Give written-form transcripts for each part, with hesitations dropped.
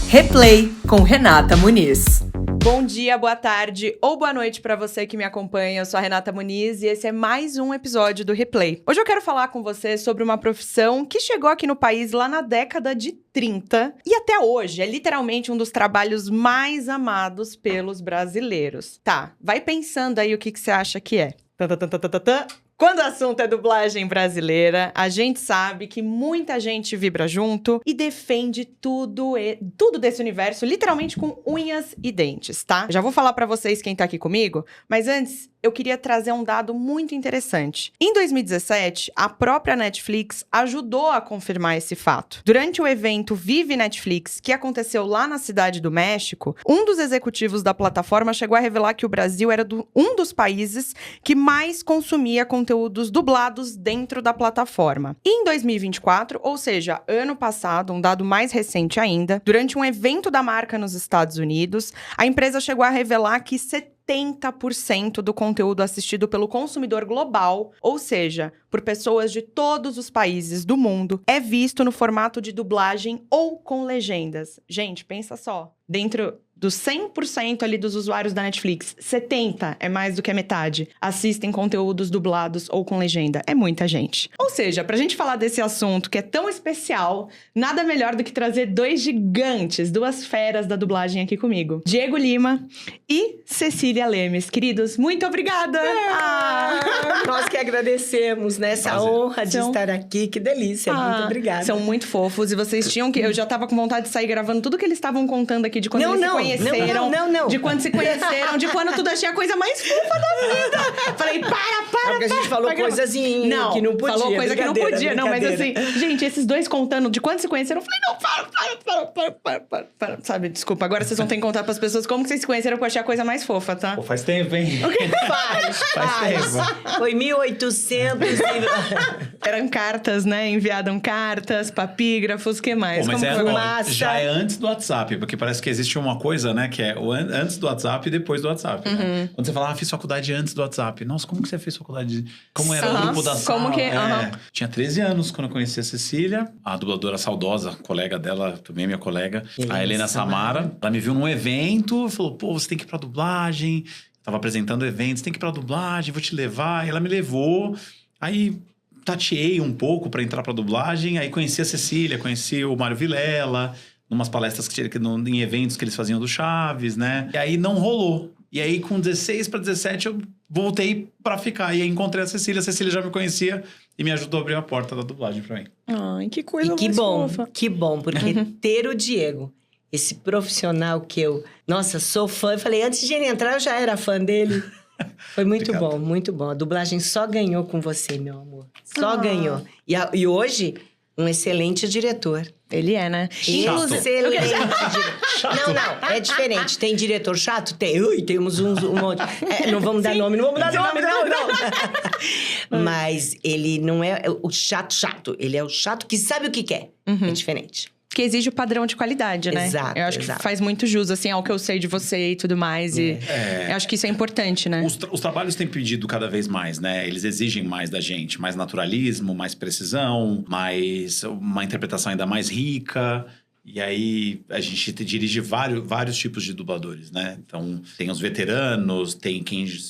Replay com Renata Muniz. Bom dia, boa tarde ou boa noite para você que me acompanha. Eu sou a Renata Muniz e esse é mais um episódio do Replay. Hoje eu quero falar com você sobre uma profissão que chegou aqui no país lá na década de 30 e até hoje é literalmente um dos trabalhos mais amados pelos brasileiros. Tá, vai pensando aí o que você acha que é. Quando o assunto é dublagem brasileira, a gente sabe que muita gente vibra junto e defende tudo desse universo, literalmente com unhas e dentes, tá? Já vou falar pra vocês quem tá aqui comigo, mas antes eu queria trazer um dado muito interessante. Em 2017, a própria Netflix ajudou a confirmar esse fato. Durante o evento Vive Netflix, que aconteceu lá na Cidade do México, um dos executivos da plataforma chegou a revelar que o Brasil era um dos países que mais consumia conteúdos dublados dentro da plataforma. E em 2024, ou seja, ano passado, um dado mais recente ainda, durante um evento da marca nos Estados Unidos, a empresa chegou a revelar que 70% do conteúdo assistido pelo consumidor global, ou seja, por pessoas de todos os países do mundo, é visto no formato de dublagem ou com legendas. Gente, pensa só. Dentro dos 100% ali dos usuários da Netflix, 70% é mais do que a metade, assistem conteúdos dublados ou com legenda. É muita gente. Ou seja, pra gente falar desse assunto que é tão especial, nada melhor do que trazer dois gigantes, duas feras da dublagem aqui comigo. Diego Lima e Cecília Lemes. Queridos, muito obrigada! Nós que agradecemos, né? Essa honra de estar aqui. Que delícia, muito obrigada. São muito fofos e vocês tinham que... Eu já tava com vontade de sair gravando tudo que eles estavam contando aqui de quando eles se conheceram. Não. De quando se conheceram, de quando tudo achei a coisa mais fofa da vida. Falei, para. Porque a gente falou coisas que não podia. Falou coisa que não podia. Não, mas assim, gente, esses dois contando de quando se conheceram, eu falei, não, para. Sabe, desculpa. Agora vocês vão ter que contar pras pessoas como que vocês se conheceram, que eu achei a coisa mais fofa, tá? Pô, faz tempo, hein? Faz tempo. Foi 1800 Eram cartas, né? Enviaram cartas, papígrafos, o que mais? Pô, mas como já é antes do WhatsApp, porque parece que existe uma coisa, né, que é antes do WhatsApp e depois do WhatsApp, né? Quando você fala, fiz faculdade antes do WhatsApp. Nossa, como que você fez faculdade? Como era o grupo da sala? Como que... Tinha 13 anos quando eu conheci a Cecília, a dubladora saudosa, colega dela, também minha colega, a Helena Samara. Ela me viu num evento, falou, pô, você tem que ir pra dublagem. Tava apresentando eventos, tem que ir pra dublagem, vou te levar. E ela me levou, aí tateei um pouco pra entrar pra dublagem, aí conheci a Cecília, conheci o Mário Vilela, numas palestras em eventos que eles faziam do Chaves, né? E aí não rolou. E aí, com 16 para 17, eu voltei pra ficar. E aí encontrei a Cecília já me conhecia e me ajudou a abrir a porta da dublagem pra mim. Ai, que coisa mais fofa. Que bom, porque ter o Diego, esse profissional que eu... Nossa, sou fã. Eu falei, antes de ele entrar, eu já era fã dele. Foi muito bom, muito bom. A dublagem só ganhou com você, meu amor. Só ganhou. E hoje... um excelente diretor. Ele é, né? Chato. Excelente diretor. Não, é diferente. Tem diretor chato? Tem. Ui, temos um monte. Não vamos dar nome, não. Mas ele não é o chato. Ele é o chato que sabe o que quer. É diferente. Que exige o padrão de qualidade, né? Exato, eu acho que faz muito jus, assim, ao que eu sei de você e tudo mais. E eu acho que isso é importante, né? Os trabalhos têm pedido cada vez mais, né? Eles exigem mais da gente. Mais naturalismo, mais precisão, mais uma interpretação ainda mais rica. E aí, a gente dirige vários tipos de dubladores, né? Então, tem os veteranos, tem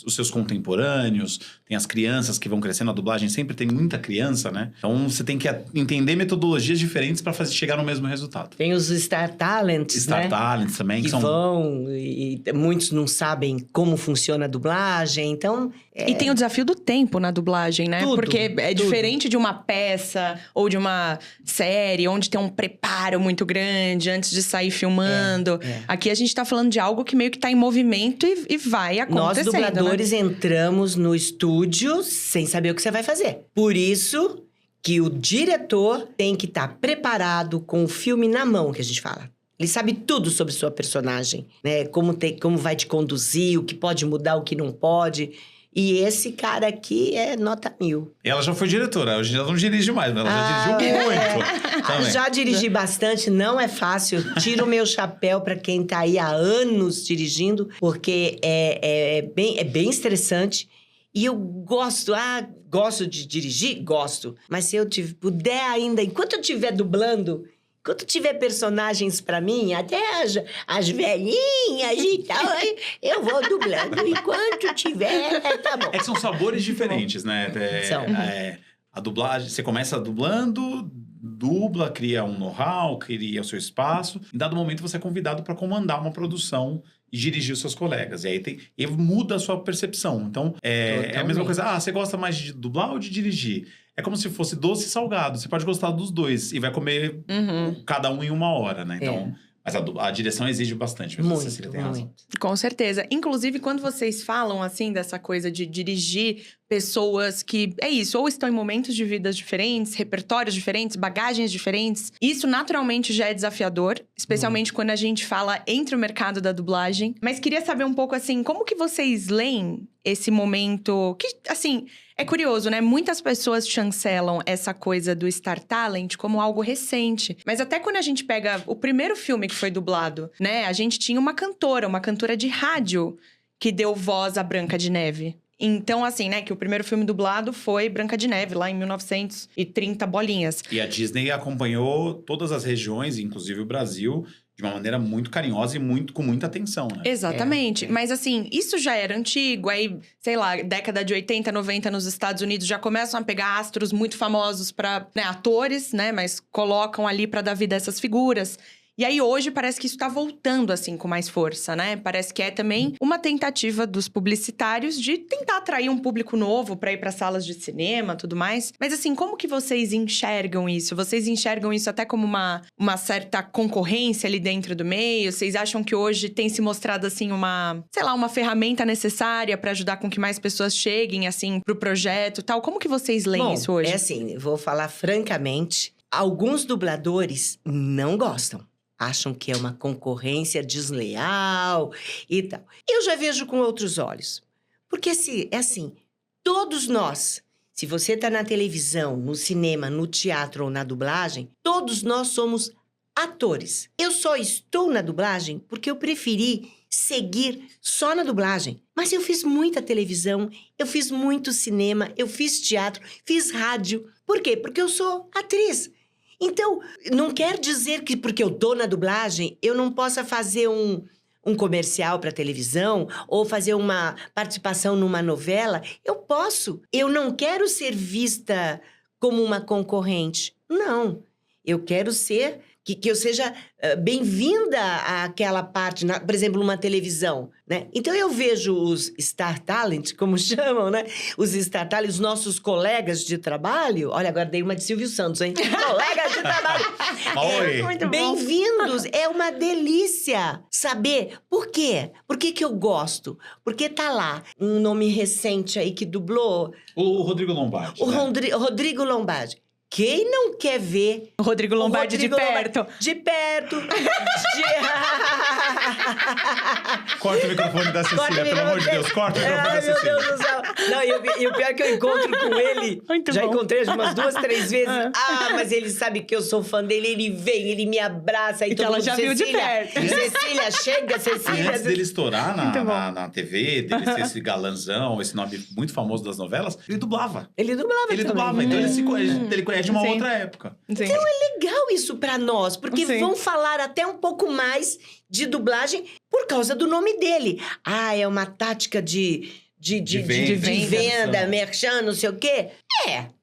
os seus contemporâneos, tem as crianças que vão crescendo. A dublagem sempre tem muita criança, né? Então, você tem que entender metodologias diferentes para chegar no mesmo resultado. Tem os Star Talents, Star Talents também. Que vão, e muitos não sabem como funciona a dublagem, então... E tem o desafio do tempo na dublagem, né? Porque é diferente de uma peça ou de uma série, onde tem um preparo muito grande antes de sair filmando. Aqui a gente tá falando de algo que meio que tá em movimento e vai acontecendo. Nós, dubladores, entramos no estúdio sem saber o que você vai fazer. Por isso que o diretor tem que estar preparado com o filme na mão, que a gente fala. Ele sabe tudo sobre sua personagem, né? Como vai te conduzir, o que pode mudar, o que não pode... E esse cara aqui é nota 1000. E ela já foi diretora, hoje ela não dirige mais, mas ela já dirigiu muito. Já dirigi bastante, não é fácil. Tiro o meu chapéu para quem tá aí há anos dirigindo, porque é bem estressante. E eu gosto de dirigir? Gosto. Mas se eu puder ainda, enquanto eu estiver dublando, Quando tiver personagens pra mim, até as velhinhas e tal, aí eu vou dublando. Enquanto tiver, tá bom. É que são sabores diferentes, né? São. A dublagem, você começa dublando, dubla, cria um know-how, cria o seu espaço. Em dado momento, você é convidado para comandar uma produção e dirigir os seus colegas. E aí e muda a sua percepção. Então, é a mesma coisa. Ah, você gosta mais de dublar ou de dirigir? É como se fosse doce e salgado. Você pode gostar dos dois e vai comer cada um em 1 hora, né? Então, mas a direção exige bastante. Mas a Cecília tem razão. Com certeza. Inclusive, quando vocês falam, assim, dessa coisa de dirigir pessoas que, é isso, ou estão em momentos de vidas diferentes, repertórios diferentes, bagagens diferentes, isso naturalmente já é desafiador, especialmente quando a gente fala entre o mercado da dublagem. Mas queria saber um pouco, assim, como que vocês leem esse momento que, assim, é curioso, né? Muitas pessoas chancelam essa coisa do Star Talent como algo recente. Mas até quando a gente pega o primeiro filme que foi dublado, né? A gente tinha uma cantora de rádio que deu voz à Branca de Neve. Então, assim, né, que o primeiro filme dublado foi Branca de Neve, lá em 1930 bolinhas. E a Disney acompanhou todas as regiões, inclusive o Brasil, de uma maneira muito carinhosa e com muita atenção, né? Exatamente. Mas, assim, isso já era antigo. Aí, sei lá, década de 80, 90 nos Estados Unidos já começam a pegar astros muito famosos pra, né, atores, né? Mas colocam ali pra dar vida a essas figuras. E aí, hoje, parece que isso tá voltando, assim, com mais força, né? Parece que é também uma tentativa dos publicitários de tentar atrair um público novo pra ir pra salas de cinema, tudo mais. Mas, assim, como que vocês enxergam isso? Vocês enxergam isso até como uma certa concorrência ali dentro do meio? Vocês acham que hoje tem se mostrado, assim, uma ferramenta necessária pra ajudar com que mais pessoas cheguem, assim, pro projeto e tal? Como que vocês leem isso hoje? É assim, vou falar francamente, alguns dubladores não gostam. Acham que é uma concorrência desleal e tal. Eu já vejo com outros olhos. Porque é assim, todos nós, se você está na televisão, no cinema, no teatro ou na dublagem, todos nós somos atores. Eu só estou na dublagem porque eu preferi seguir só na dublagem. Mas eu fiz muita televisão, eu fiz muito cinema, eu fiz teatro, fiz rádio. Por quê? Porque eu sou atriz. Então, não quer dizer que porque eu tô na dublagem, eu não possa fazer um comercial para televisão ou fazer uma participação numa novela. Eu posso. Eu não quero ser vista como uma concorrente. Não. Eu quero ser... Que eu seja bem-vinda àquela parte, por exemplo, numa televisão, né? Então, eu vejo os Star Talent, como chamam, né? Os Star Talent, os nossos colegas de trabalho. Olha, agora dei uma de Silvio Santos, hein? Colegas de trabalho. Oi. Bem-vindos. É uma delícia saber por quê. Por que eu gosto? Porque tá lá um nome recente aí que dublou. O Rodrigo Lombardi. Rodrigo Lombardi. Quem não quer ver... O Rodrigo Lombardi de perto. De perto. Corta o microfone da Cecília, pelo amor de Deus. Corta o microfone da Cecília. Meu Deus do céu. Não, e o pior é que eu encontro com ele... Muito já bom. encontrei umas 2, 3 vezes. Mas ele sabe que eu sou fã dele. Ele vem, ele me abraça. E que ela já viu de perto. Cecília, chega, Cecília. Antes dele estourar na TV, dele ser esse galanzão, esse nome muito famoso das novelas, ele dublava. Ele dublava Ele também. dublava, então ele conhece de uma Sim. outra época. Sim. Então é legal isso pra nós, porque Sim. vão falar até um pouco mais de dublagem por causa do nome dele. Ah, é uma tática de venda, merchan, não sei o quê.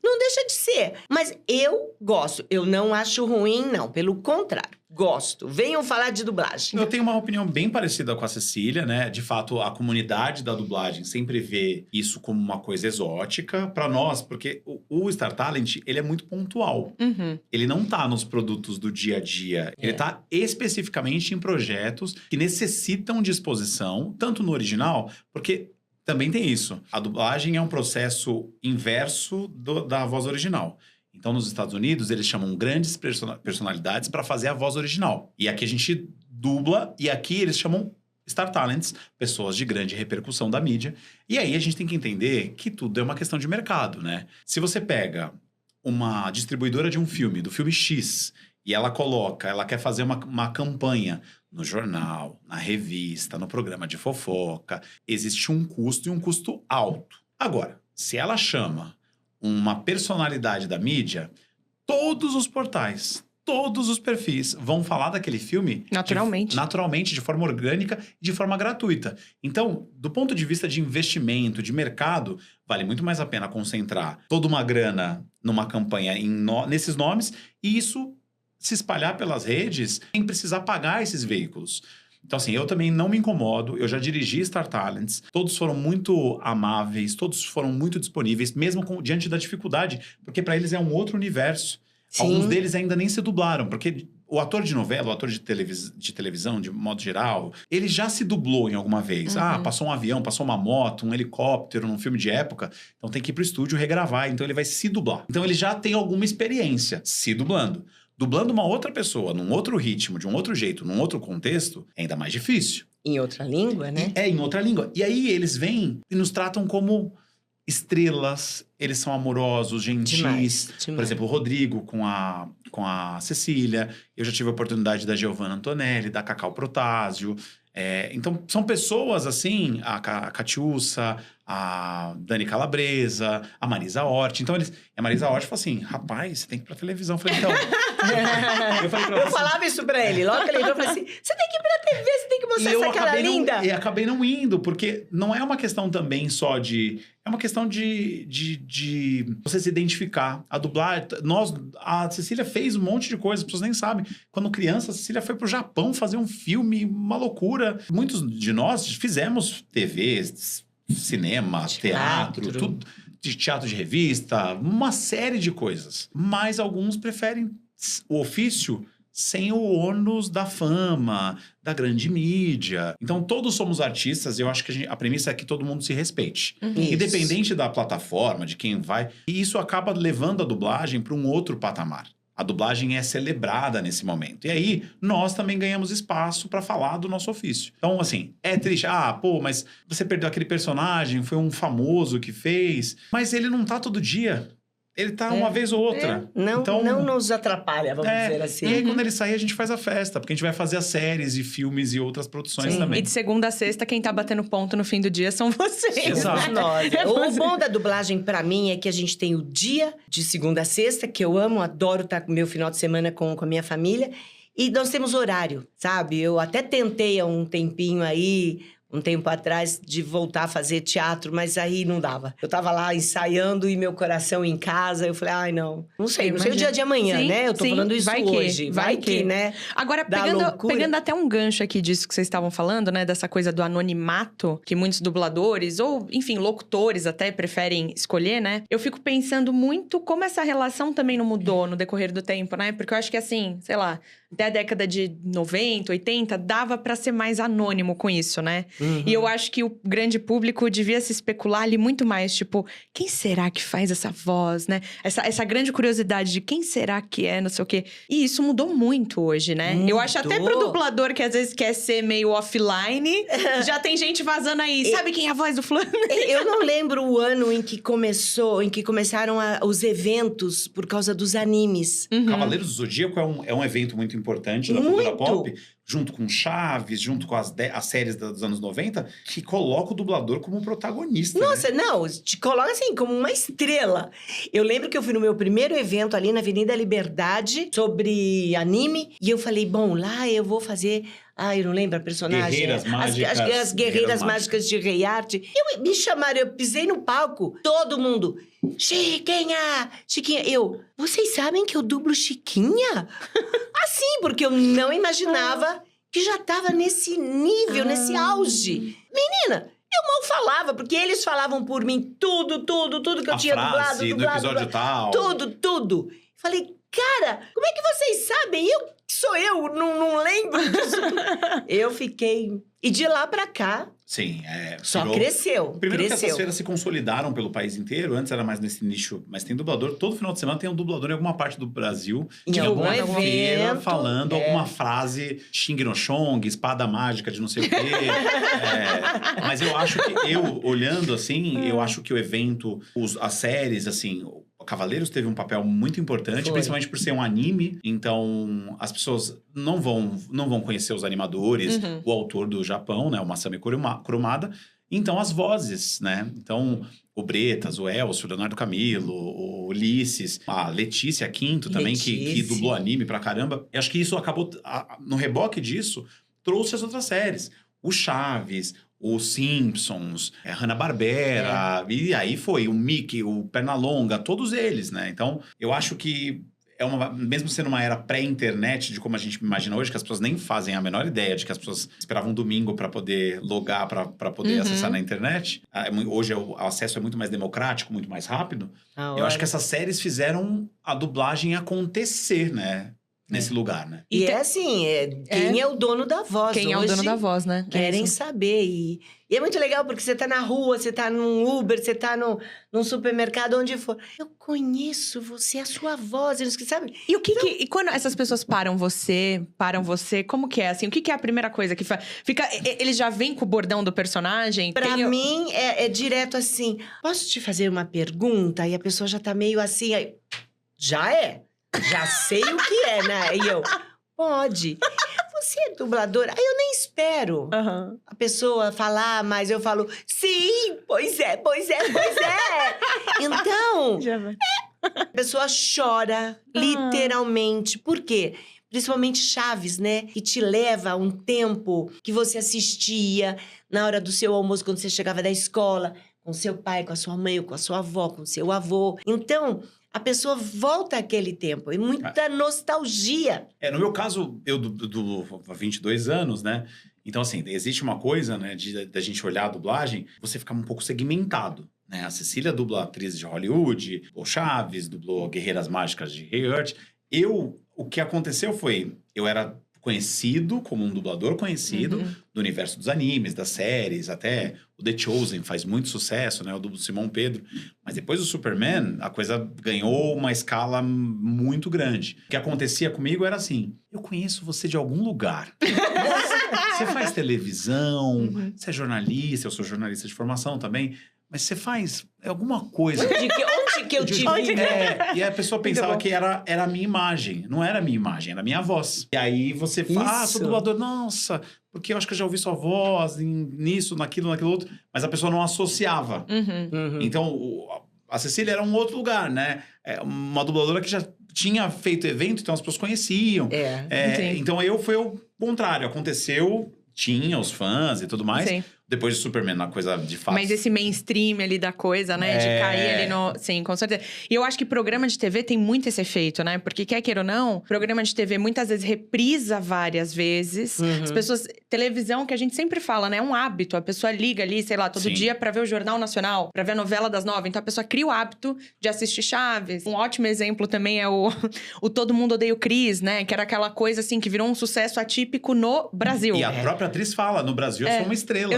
Não deixa de ser. Mas eu gosto. Eu não acho ruim, não. Pelo contrário, gosto. Venham falar de dublagem. Eu tenho uma opinião bem parecida com a Cecília, né? De fato, a comunidade da dublagem sempre vê isso como uma coisa exótica pra nós, porque o Star Talent, ele é muito pontual. Uhum. Ele não tá nos produtos do dia a dia. Ele tá especificamente em projetos que necessitam de exposição, tanto no original, porque também tem isso. A dublagem é um processo inverso da voz original. Então, nos Estados Unidos, eles chamam grandes personalidades para fazer a voz original. E aqui a gente dubla, e aqui eles chamam Star Talents, pessoas de grande repercussão da mídia. E aí a gente tem que entender que tudo é uma questão de mercado, né? Se você pega uma distribuidora de um filme, do filme X, e ela quer fazer uma campanha no jornal, na revista, no programa de fofoca, existe um custo e um custo alto. Agora, se ela chama uma personalidade da mídia, todos os portais, todos os perfis vão falar daquele filme Naturalmente. naturalmente, de forma orgânica e de forma gratuita. Então, do ponto de vista de investimento, de mercado, vale muito mais a pena concentrar toda uma grana numa campanha nesses nomes e isso se espalhar pelas redes sem precisar pagar esses veículos. Então, assim, eu também não me incomodo. Eu já dirigi Star Talents. Todos foram muito amáveis, todos foram muito disponíveis, mesmo diante da dificuldade, porque para eles é um outro universo. Sim. Alguns deles ainda nem se dublaram, porque o ator de novela, o ator de televisão, de modo geral, ele já se dublou em alguma vez. Passou um avião, passou uma moto, um helicóptero num filme de época, então tem que ir pro estúdio regravar, então ele vai se dublar. Então ele já tem alguma experiência se dublando. Dublando uma outra pessoa, num outro ritmo, de um outro jeito, num outro contexto, é ainda mais difícil. Em outra língua, né? Em outra língua. E aí eles vêm e nos tratam como estrelas, eles são amorosos, gentis. Demais. Por exemplo, o Rodrigo com a Cecília. Eu já tive a oportunidade da Giovanna Antonelli, da Cacau Protásio. Então, são pessoas assim, a Catiúça, a Dani Calabresa, a Marisa Hort. Então, a Marisa Hort falou assim, rapaz, você tem que ir pra televisão. Eu falei, então... eu falava isso pra ele. Logo que ele entrou, eu falei assim, você tem que ir pra TV, você tem que mostrar essa cara linda. E acabei não indo, porque não é uma questão também só de... É uma questão de você se identificar. A dublagem... A Cecília fez um monte de coisas, as pessoas nem sabem. Quando criança, a Cecília foi pro Japão fazer um filme, uma loucura. Muitos de nós fizemos TV, cinema, teatro, tudo, de teatro de revista, uma série de coisas. Mas alguns preferem o ofício sem o ônus da fama, da grande mídia. Então, todos somos artistas e eu acho que a premissa é que todo mundo se respeite. Independente da plataforma, de quem vai. E isso acaba levando a dublagem para um outro patamar. A dublagem é celebrada nesse momento. E aí, nós também ganhamos espaço para falar do nosso ofício. Então, assim, é triste. Mas você perdeu aquele personagem, foi um famoso que fez. Mas ele não tá todo dia. Ele tá uma vez ou outra. Não nos atrapalha, vamos dizer assim. E aí, quando ele sair, a gente faz a festa. Porque a gente vai fazer as séries e filmes e outras produções também. E de segunda a sexta, quem tá batendo ponto no fim do dia são vocês. Exato. O bom da dublagem, pra mim, é que a gente tem o dia de segunda a sexta, que eu amo, adoro estar com o meu final de semana com a minha família. E nós temos horário, sabe? Eu até tentei há um tempinho aí... um tempo atrás, de voltar a fazer teatro, mas aí não dava. Eu tava lá ensaiando e meu coração em casa, eu falei, ai, não sei o dia de amanhã, né? Eu tô falando isso hoje. Vai que, né? Agora, pegando até um gancho aqui disso que vocês estavam falando, né? Dessa coisa do anonimato, que muitos dubladores, ou, enfim, locutores até preferem escolher, né? Eu fico pensando muito como essa relação também não mudou no decorrer do tempo, né? Porque eu acho que assim, sei lá, até a década de 90, 80, dava pra ser mais anônimo com isso, né? E eu acho que o grande público devia se especular ali muito mais, tipo, quem será que faz essa voz, né? Essa grande curiosidade de quem será que é, não sei o quê. E isso mudou muito hoje, né? Eu acho até pro dublador que às vezes quer ser meio offline, já tem gente vazando aí. Sabe quem é a voz do fulano? Eu não lembro o ano em que começaram os eventos por causa dos animes. Cavaleiros do Zodíaco é um evento muito importante da cultura pop, junto com Chaves, junto com as séries dos anos 90, que coloca o dublador como protagonista. Nossa, né? não, te coloca assim, como uma estrela. Eu lembro que eu fui no meu primeiro evento ali na Avenida Liberdade, sobre anime, e eu falei, bom, lá eu vou fazer... eu não lembro a personagem. Guerreiras Mágicas. As Guerreiras Mágicas de Rei Arte. Me chamaram, eu pisei no palco, todo mundo... Chiquinha! Vocês sabem que eu dublo Chiquinha? Assim, porque eu não imaginava que já tava nesse nível, nesse auge. Menina, eu mal falava, porque eles falavam por mim tudo que eu tinha dublado. No episódio tal. Tudo. Falei, cara, como é que vocês sabem? Sou eu, não lembro disso. Eu fiquei... E de lá pra cá... Sim, só cresceu. Primeiro que essas feiras se consolidaram pelo país inteiro. Antes era mais nesse nicho, mas tem dublador. Todo final de semana tem um dublador em alguma parte do Brasil. Em algum feira falando alguma frase Xing no Chong, espada mágica de não sei o quê. Mas eu acho que olhando assim, eu acho que o evento, as séries, assim... Cavaleiros teve um papel muito importante, principalmente por ser um anime. Então, as pessoas não vão conhecer os animadores, o autor do Japão, né? O Masami Kurumada. Então, as vozes, né? Então, o Bretas, o Elcio, o Leonardo Camilo, o Ulisses, a Letícia Quinto também, que dublou anime pra caramba. Eu acho que isso acabou, no reboque disso, trouxe as outras séries. O Chaves, os Simpsons, Hanna-Barbera, e aí foi o Mickey, o Pernalonga, todos eles, né? Então, eu acho que mesmo sendo uma era pré-internet, de como a gente imagina hoje, que as pessoas nem fazem a menor ideia de que as pessoas esperavam um domingo para poder logar, para poder acessar na internet. Hoje o acesso é muito mais democrático, muito mais rápido. Eu acho que essas séries fizeram a dublagem acontecer, né? Nesse lugar, né? E é assim, quem é o dono da voz? Quem é o dono da voz, né? Querem saber. E é muito legal porque você tá na rua, você tá num Uber, você tá num supermercado, onde for. Eu conheço você, a sua voz, sabe? E e quando essas pessoas param você, como que é? Assim, o que é a primeira coisa que fica? Eles já vêm com o bordão do personagem? Pra mim, é direto assim, posso te fazer uma pergunta? E a pessoa já tá meio assim, aí, já sei o que é, né? E eu, pode. Você é dubladora? Aí eu nem espero a pessoa falar, mas eu falo, sim, pois é. Então, a pessoa chora, literalmente. Por quê? Principalmente Chaves, né? Que te leva a um tempo que você assistia na hora do seu almoço, quando você chegava da escola, com seu pai, com a sua mãe, ou com a sua avó, com seu avô. Então, a pessoa volta àquele tempo. E muita nostalgia. No meu caso, eu há 22 anos, né? Então, assim, existe uma coisa, né? Da gente olhar a dublagem, você ficar um pouco segmentado. Né? A Cecília dubla atriz de Hollywood, o Chaves dublou Guerreiras Mágicas de Rei Earth. O que aconteceu foi, eu era conhecido como um dublador conhecido do universo dos animes, das séries, até o The Chosen faz muito sucesso, né? O do Simão Pedro. Mas depois do Superman, a coisa ganhou uma escala muito grande. O que acontecia comigo era assim, eu conheço você de algum lugar. Você faz televisão, você é jornalista, eu sou jornalista de formação também, mas você faz alguma coisa. Onde que eu te vi? E a pessoa pensava que era a minha imagem. Não era a minha imagem, era a minha voz. E aí você fala, sou dublador. Nossa, porque eu acho que eu já ouvi sua voz nisso, naquilo outro. Mas a pessoa não associava. Então, a Cecília era um outro lugar, né? Uma dubladora que já tinha feito evento, então as pessoas conheciam. Então, foi o contrário. Aconteceu, tinha os fãs e tudo mais. Sim. Depois de Superman, uma coisa de fato. Mas esse mainstream ali da coisa, né? De cair ali no... Sim, com certeza. E eu acho que programa de TV tem muito esse efeito, né? Porque, quer queira ou não, programa de TV muitas vezes reprisa várias vezes. As pessoas... Televisão, que a gente sempre fala, né? É um hábito. A pessoa liga ali, sei lá, todo dia pra ver o Jornal Nacional, pra ver a novela das 9. Então, a pessoa cria o hábito de assistir Chaves. Um ótimo exemplo também é o Todo Mundo Odeia o Chris, né? Que era aquela coisa, assim, que virou um sucesso atípico no Brasil. E a própria atriz fala, no Brasil eu sou uma estrela.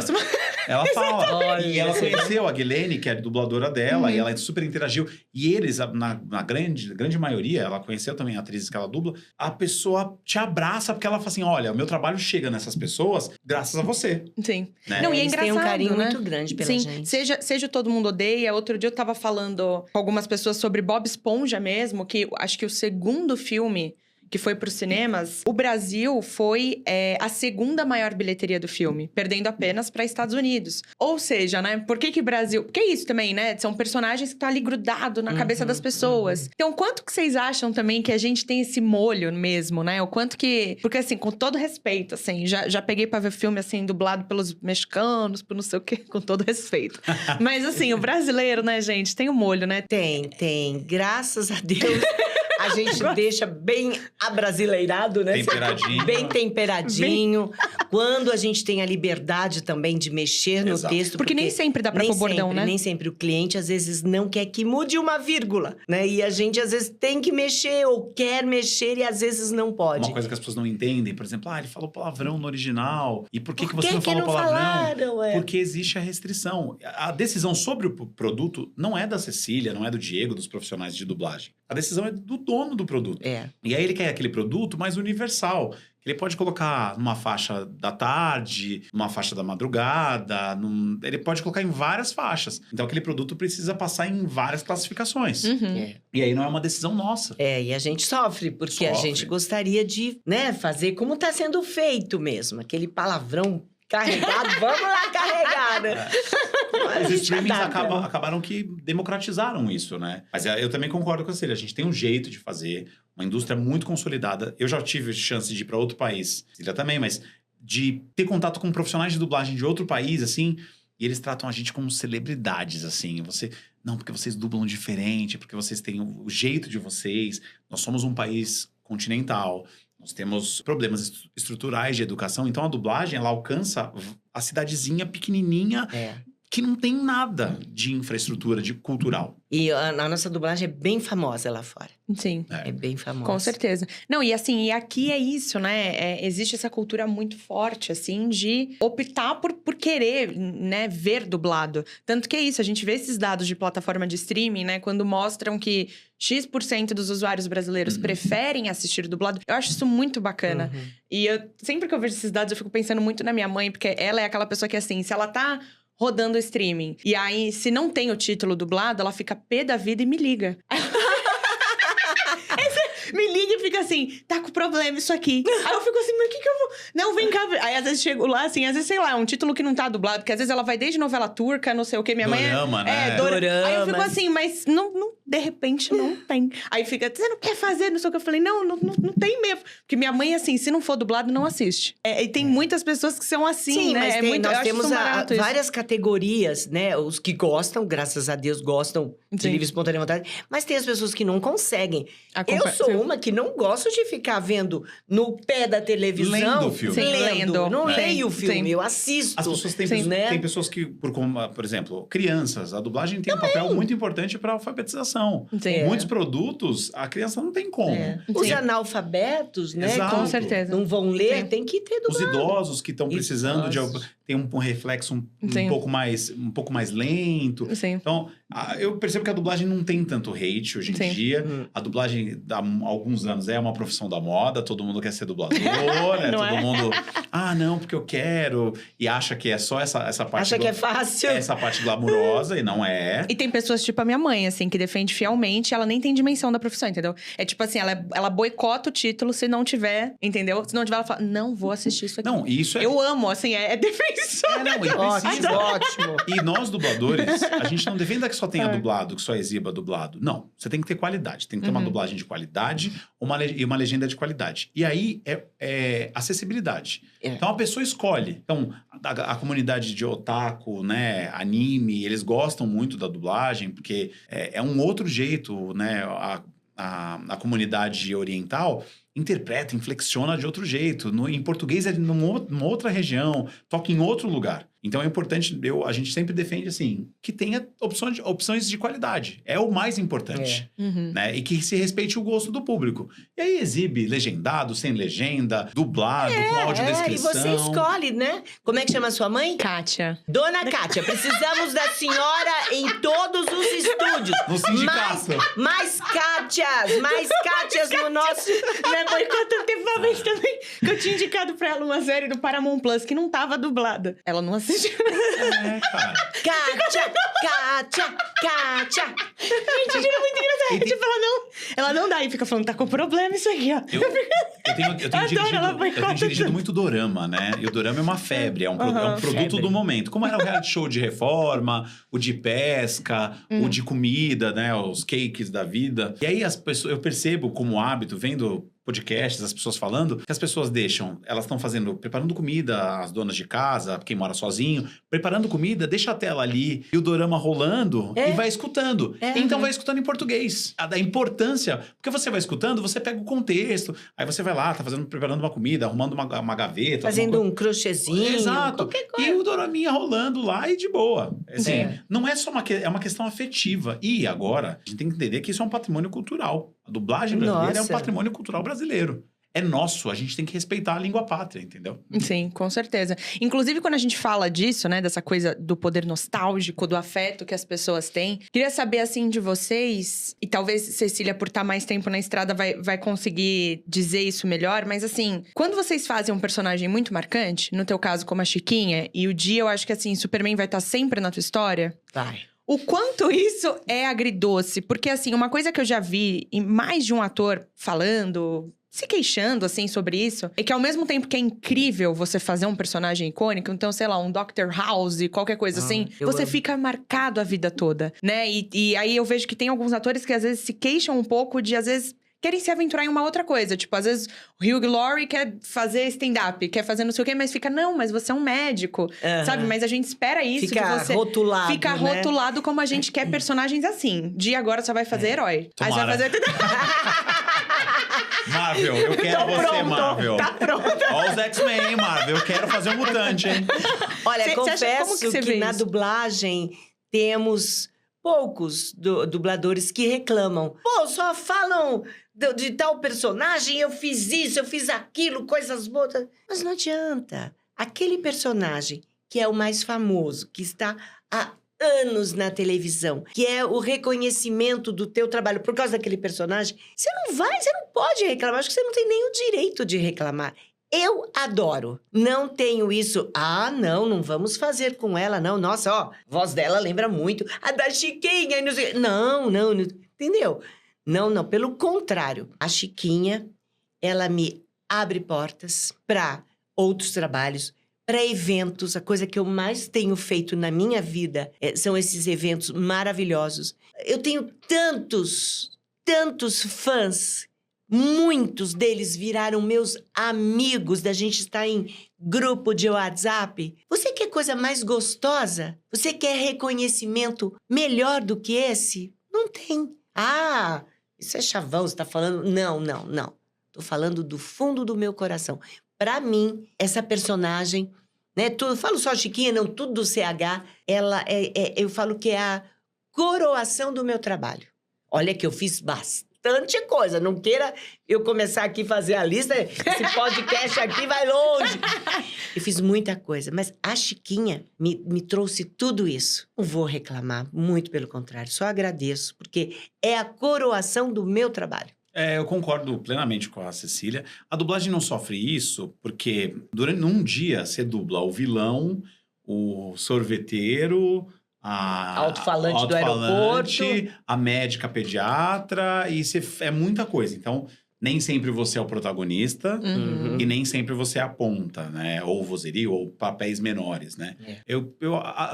Ela fala. E ela conheceu a Guilene, que é a dubladora dela, e ela super interagiu. E eles, na grande maioria, ela conheceu também atrizes que ela dubla, a pessoa te abraça porque ela fala assim, olha, o meu trabalho chega nessas pessoas graças a você. Sim. Né? Não, e é Eles engraçado, têm um carinho né? muito grande pela gente. Seja Todo Mundo Odeia. Outro dia eu tava falando com algumas pessoas sobre Bob Esponja mesmo, que acho que o segundo filme que foi para os cinemas, o Brasil foi a segunda maior bilheteria do filme, perdendo apenas para Estados Unidos. Ou seja, né? Por que Brasil... Porque é isso também, né? São personagens que estão ali grudados na cabeça das pessoas. Então, quanto que vocês acham também que a gente tem esse molho mesmo, né? O quanto que... Porque, assim, com todo respeito, assim, já peguei pra ver filme, assim, dublado pelos mexicanos, por não sei o quê, com todo respeito. Mas, assim, o brasileiro, né, gente, tem o molho, né? Tem. Graças a Deus... A gente deixa bem abrasileirado, né? Temperadinho. Bem temperadinho. Quando a gente tem a liberdade também de mexer no texto. Porque nem sempre dá pra pôr bordão, né? Nem sempre o cliente, às vezes, não quer que mude uma vírgula, né? E a gente, às vezes, tem que mexer ou quer mexer e, às vezes, não pode. Uma coisa que as pessoas não entendem, por exemplo, ele falou palavrão no original. E por que você não falou palavrão? Falaram, Porque existe a restrição. A decisão sobre o produto não é da Cecília, não é do Diego, dos profissionais de dublagem. A decisão é do dono do produto. E aí ele quer aquele produto mais universal. Ele pode colocar numa faixa da tarde, numa faixa da madrugada, ele pode colocar em várias faixas. Então aquele produto precisa passar em várias classificações. E aí não é uma decisão nossa. E a gente sofre, porque a gente gostaria de, né, fazer como está sendo feito mesmo. Aquele palavrão Carregado, vamos lá, carregado. Os streamings acabaram que democratizaram isso, né? Mas eu também concordo com você. A gente tem um jeito de fazer, uma indústria muito consolidada. Eu já tive chance de ir para outro país, Cília também, mas de ter contato com profissionais de dublagem de outro país, assim, e eles tratam a gente como celebridades, assim. Não, porque vocês dublam diferente, porque vocês têm o jeito de vocês. Nós somos um país continental. Nós temos problemas estruturais de educação. Então, a dublagem, ela alcança a cidadezinha pequenininha que não tem nada de infraestrutura, de cultural. E a nossa dublagem é bem famosa lá fora. Sim. É bem famosa. Com certeza. Não, e assim, e aqui é isso, né? Existe essa cultura muito forte, assim, de optar por querer, né, ver dublado. Tanto que é isso, a gente vê esses dados de plataforma de streaming, né? Quando mostram que X% dos usuários brasileiros preferem assistir dublado. Eu acho isso muito bacana. E sempre que eu vejo esses dados, eu fico pensando muito na minha mãe, porque ela é aquela pessoa que, assim, se ela tá rodando o streaming, e aí, se não tem o título dublado, ela fica pé da vida e me liga. Me liga e fica assim, tá com problema isso aqui. Aí eu fico assim, mas o que eu vou... Não, vem cá. Aí às vezes chego lá, assim, às vezes, sei lá, um título que não tá dublado, porque às vezes ela vai desde novela turca, não sei o quê. Minha Dorama, mãe né? Dorama. Aí eu fico assim, mas não, de repente não tem. Aí fica, você não quer fazer, não sei o que. Eu falei, não tem mesmo. Porque minha mãe, assim, se não for dublado, não assiste. E tem muitas pessoas que são assim, Sim, né? mas nós temos várias categorias, né? Os que gostam, graças a Deus, gostam de livre espontânea vontade. Mas tem as pessoas que não conseguem. Eu sou uma que não gosto de ficar vendo no pé da televisão. Lendo o filme. Sim, lendo. Não leio o filme, Sim. eu assisto. As pessoas tem pessoas que, por exemplo, crianças. A dublagem tem um papel muito importante para a alfabetização. Sim. Muitos produtos, a criança não tem como. Os analfabetos, né? Exato. Com certeza. Não vão ler, Sim. tem que ter Os dublado. idosos que estão precisando de ter um reflexo um pouco mais lento. Sim. Então, eu percebo que a dublagem não tem tanto hate hoje em dia. A dublagem, há alguns anos, é uma profissão da moda. Todo mundo quer ser dublador, né? Todo mundo... não, porque eu quero. E acha que é só essa parte... Acha que é fácil. Essa parte glamurosa, e não é. E tem pessoas tipo a minha mãe, assim, que defende fielmente. Ela nem tem dimensão da profissão, entendeu? É tipo assim, ela boicota o título se não tiver, entendeu? Se não tiver, ela fala, não vou assistir isso aqui. Não, isso é... Eu amo, assim, é defensor. Ótimo. E nós, dubladores, a gente não defende que só tenha dublado, que só exiba dublado. Não, você tem que ter qualidade. Tem que ter uma dublagem de qualidade e uma legenda de qualidade. E aí é acessibilidade. Então a pessoa escolhe. Então a comunidade de otaku, né, anime, eles gostam muito da dublagem, porque é um outro jeito, né, a comunidade oriental interpreta, inflexiona de outro jeito. Em português é numa outra região, toca em outro lugar. Então é importante, a gente sempre defende assim, que tenha opções de qualidade. É o mais importante. Né? E que se respeite o gosto do público. E aí exibe legendado, sem legenda, dublado, com audiodescrição. E você escolhe, né? Como é que chama a sua mãe? Kátia. Dona Kátia, precisamos da senhora em todos os estúdios. No sindicato. Mais Kátias no nosso... Né, boicotando. Teve uma vez também que eu tinha indicado pra ela uma série do Paramount Plus que não tava dublada. Ela não assistiu. Cara. Kátia! Gente, é muito engraçado. Tipo, ela não dá. E fica falando, tá com problema isso aqui, ó. Eu tenho dirigido muito dorama, né? E o dorama é uma febre, é um produto do momento. Como era o reality show de reforma, o de pesca, o de comida, né? Os cakes da vida. E aí eu percebo como hábito, vendo podcasts, as pessoas falando, que as pessoas elas estão preparando comida, as donas de casa, quem mora sozinho, preparando comida, deixa a tela ali e o dorama rolando e vai escutando. Então vai escutando em português. Da importância, porque você vai escutando, você pega o contexto, aí você vai lá, preparando uma comida, arrumando uma gaveta. Fazendo um crochêzinho. Exato. E o doraminha rolando lá e de boa. Assim, não é só é uma questão afetiva. E agora, a gente tem que entender que isso é um patrimônio cultural. A dublagem brasileira é um patrimônio cultural brasileiro. É nosso, a gente tem que respeitar a língua pátria, entendeu? Sim, com certeza. Inclusive, quando a gente fala disso, né, dessa coisa do poder nostálgico, do afeto que as pessoas têm, queria saber, assim, de vocês, e talvez Cecília, por estar mais tempo na estrada, vai conseguir dizer isso melhor, mas assim, quando vocês fazem um personagem muito marcante, no teu caso, como a Chiquinha, e o Dia, eu acho que assim, Superman vai estar sempre na tua história. Vai. O quanto isso é agridoce, porque assim, uma coisa que eu já vi em mais de um ator falando, se queixando, assim, sobre isso. É que ao mesmo tempo que é incrível você fazer um personagem icônico, então, sei lá, um Dr. House, qualquer coisa assim, você fica marcado a vida toda, né? E aí eu vejo que tem alguns atores que às vezes se queixam um pouco de, às vezes, querem se aventurar em uma outra coisa. Tipo, às vezes o Hugh Laurie quer fazer stand-up, quer fazer não sei o quê, mas fica, não, mas você é um médico, sabe? Mas a gente espera isso Fica de você. rotulado, Fica né? rotulado como a gente quer personagens assim. De agora só vai fazer herói. Aí você vai Tomara. fazer... Marvel, eu quero Tô você, pronto, Marvel. tá pronto. Ó os X-Men, hein, Marvel. Eu quero fazer um mutante, hein? Olha, Cê acha- confesso como que você que vê na isso? dublagem temos poucos dubladores que reclamam. Pô, só falam de tal personagem, eu fiz isso, eu fiz aquilo, coisas boas. Mas não adianta. Aquele personagem que é o mais famoso, que está há anos na televisão, que é o reconhecimento do teu trabalho por causa daquele personagem, você não pode reclamar. Acho que você não tem nem o direito de reclamar. Eu adoro. Não tenho isso. Ah, não vamos fazer com ela, não. Nossa, ó, a voz dela lembra muito a da Chiquinha. E não sei... Não, entendeu? Não, pelo contrário. A Chiquinha, ela me abre portas para outros trabalhos, para eventos. A coisa que eu mais tenho feito na minha vida são esses eventos maravilhosos. Eu tenho tantos fãs. Muitos deles viraram meus amigos, da gente estar em grupo de WhatsApp. Você quer coisa mais gostosa? Você quer reconhecimento melhor do que esse? Não tem. Ah, isso é chavão, você tá falando... Não. Tô falando do fundo do meu coração. Pra mim, essa personagem, né? Falo só Chiquinha, não, tudo do CH. Ela eu falo que é a coroação do meu trabalho. Olha que eu fiz bastante coisa. Não queira eu começar aqui a fazer a lista. Esse podcast aqui vai longe. Eu fiz muita coisa. Mas a Chiquinha me trouxe tudo isso. Não vou reclamar. Muito pelo contrário. Só agradeço. Porque é a coroação do meu trabalho. Eu concordo plenamente com a Cecília. A dublagem não sofre isso porque num dia você dubla o vilão, o sorveteiro... Alto-falante do aeroporto. A médica pediatra, e é muita coisa. Então, nem sempre você é o protagonista e nem sempre você é a ponta, né? Ou vozerio, ou papéis menores, né?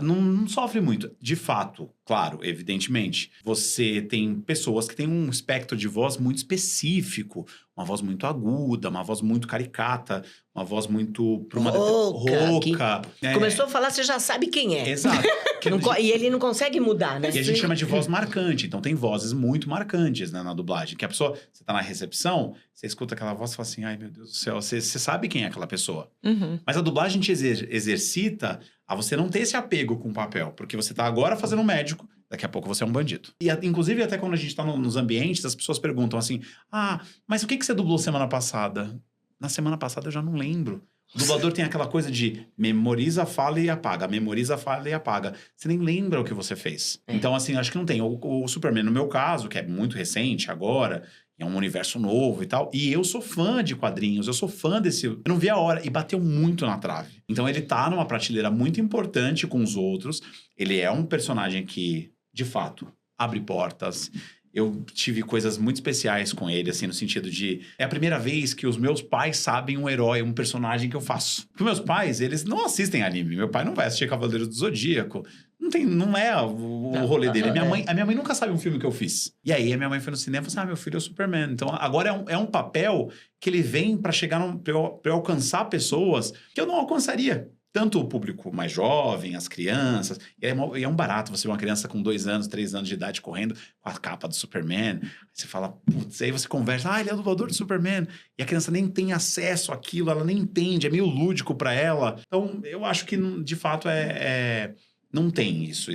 Não sofre muito. De fato, claro, evidentemente, você tem pessoas que têm um espectro de voz muito específico. Uma voz muito aguda, uma voz muito caricata, uma voz muito... rouca. Começou a falar, você já sabe quem é. Exato. E ele não consegue mudar, né? E a gente chama de voz marcante. Então, tem vozes muito marcantes, né, na dublagem. Que a pessoa, você tá na recepção, você escuta aquela voz e fala assim, ai, meu Deus do céu, você sabe quem é aquela pessoa. Mas a dublagem te exercita a você não ter esse apego com o papel. Porque você tá agora fazendo um médico, daqui a pouco você é um bandido. E, inclusive, até quando a gente tá nos ambientes, as pessoas perguntam assim, mas o que você dublou semana passada? Na semana passada eu já não lembro. O dublador tem aquela coisa de memoriza, fala e apaga. Memoriza, fala e apaga. Você nem lembra o que você fez. Então, assim, acho que não tem. O Superman, no meu caso, que é muito recente agora, é um universo novo e tal. E eu sou fã de quadrinhos, eu sou fã desse... Eu não vi a hora. E bateu muito na trave. Então, ele tá numa prateleira muito importante com os outros. Ele é um personagem que, de fato, abre portas... Eu tive coisas muito especiais com ele, assim, no sentido de... É a primeira vez que os meus pais sabem um herói, um personagem que eu faço. Porque meus pais, eles não assistem anime. Meu pai não vai assistir Cavaleiros do Zodíaco. Não é o rolê dele. A minha mãe nunca sabe um filme que eu fiz. E aí, a minha mãe foi no cinema e falou assim, meu filho é o Superman. Então, agora é um papel que ele vem pra chegar... pra eu alcançar pessoas que eu não alcançaria. Tanto o público mais jovem, as crianças. E é um barato você ver uma criança com 2 anos, 3 anos de idade correndo com a capa do Superman. Aí você fala, putz, aí você conversa, ele é o dublador do Superman. E a criança nem tem acesso àquilo, ela nem entende, é meio lúdico pra ela. Então, eu acho que, de fato, não tem isso.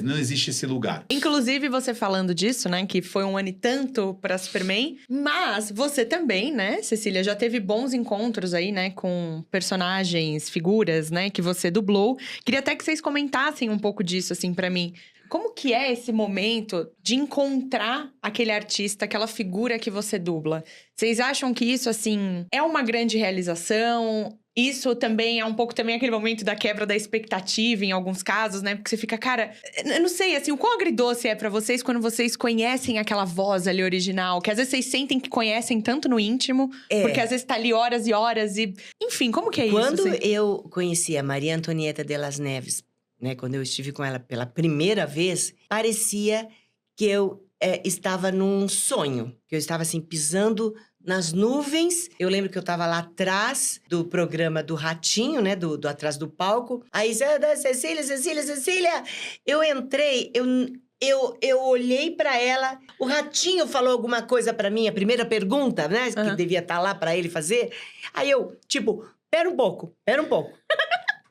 Não existe esse lugar. Inclusive, você falando disso, né? Que foi um ano e tanto pra Superman. Mas você também, né, Cecília, já teve bons encontros aí, né? Com personagens, figuras, né? Que você dublou. Queria até que vocês comentassem um pouco disso, assim, pra mim. Como que é esse momento de encontrar aquele artista, aquela figura que você dubla? Vocês acham que isso, assim, é uma grande realização? isso também é um pouco também aquele momento da quebra da expectativa em alguns casos, né? Porque você fica, cara, eu não sei, assim, o quão agridoce é pra vocês quando vocês conhecem aquela voz ali original, que às vezes vocês sentem que conhecem tanto no íntimo, porque às vezes tá ali horas e horas e... Enfim, como que é Quando isso? Assim? eu conheci a Maria Antonieta de las Neves, né, quando eu estive com ela pela primeira vez, parecia que eu estava num sonho. Que eu estava, assim, pisando nas nuvens. Eu lembro que eu estava lá atrás do programa do Ratinho, né, do atrás do palco. Aí, Cecília! Eu entrei, eu olhei pra ela, o Ratinho falou alguma coisa pra mim, a primeira pergunta, né, que devia estar lá pra ele fazer. Aí eu, tipo, pera um pouco.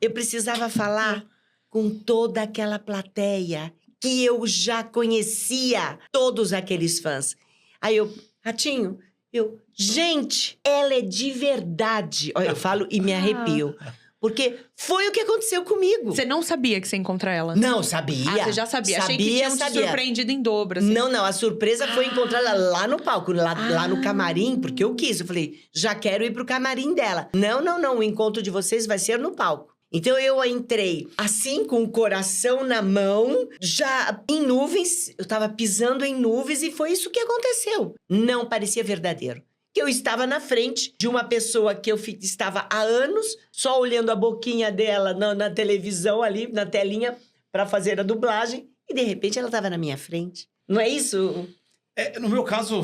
Eu precisava falar com toda aquela plateia que eu já conhecia, todos aqueles fãs. Aí eu, Ratinho, gente, ela é de verdade. Olha, eu falo e me arrepio. Porque foi o que aconteceu comigo. Você não sabia que você ia encontrar ela? Não, sabia. Ah, você já sabia. Achei que tinham te surpreendido em dobro. Assim. Não, a surpresa foi encontrar ela lá no palco, lá no camarim, porque eu quis. Eu falei, já quero ir pro camarim dela. Não, o encontro de vocês vai ser no palco. Então eu entrei assim, com o coração na mão, já em nuvens. Eu tava pisando em nuvens e foi isso que aconteceu. Não parecia verdadeiro. Que eu estava na frente de uma pessoa que eu estava há anos, só olhando a boquinha dela na televisão ali, na telinha, para fazer a dublagem. E de repente ela estava na minha frente. Não é isso? No meu caso,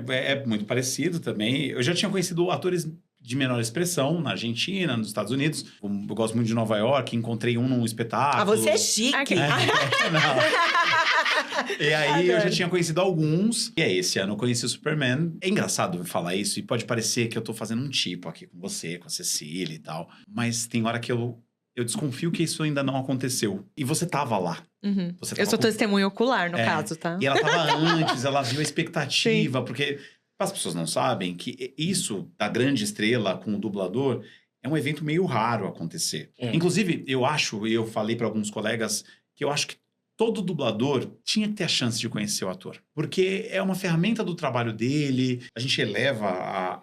é muito parecido também. Eu já tinha conhecido atores de menor expressão na Argentina, nos Estados Unidos. Eu gosto muito de Nova York, encontrei um num espetáculo. Ah, você é chique! E aí eu já tinha conhecido alguns. E esse ano eu conheci o Superman. É engraçado falar isso e pode parecer que eu tô fazendo um tipo aqui com você, com a Cecília e tal. Mas tem hora que eu desconfio que isso ainda não aconteceu. E você tava lá. Uhum. Você tava eu sou testemunha ocular, no caso, tá? E ela tava antes, ela viu a expectativa. Sim. Porque as pessoas não sabem que isso da grande estrela com o dublador é um evento meio raro acontecer. Inclusive, eu falei para alguns colegas que eu acho que todo dublador tinha que ter a chance de conhecer o ator. Porque é uma ferramenta do trabalho dele, a gente eleva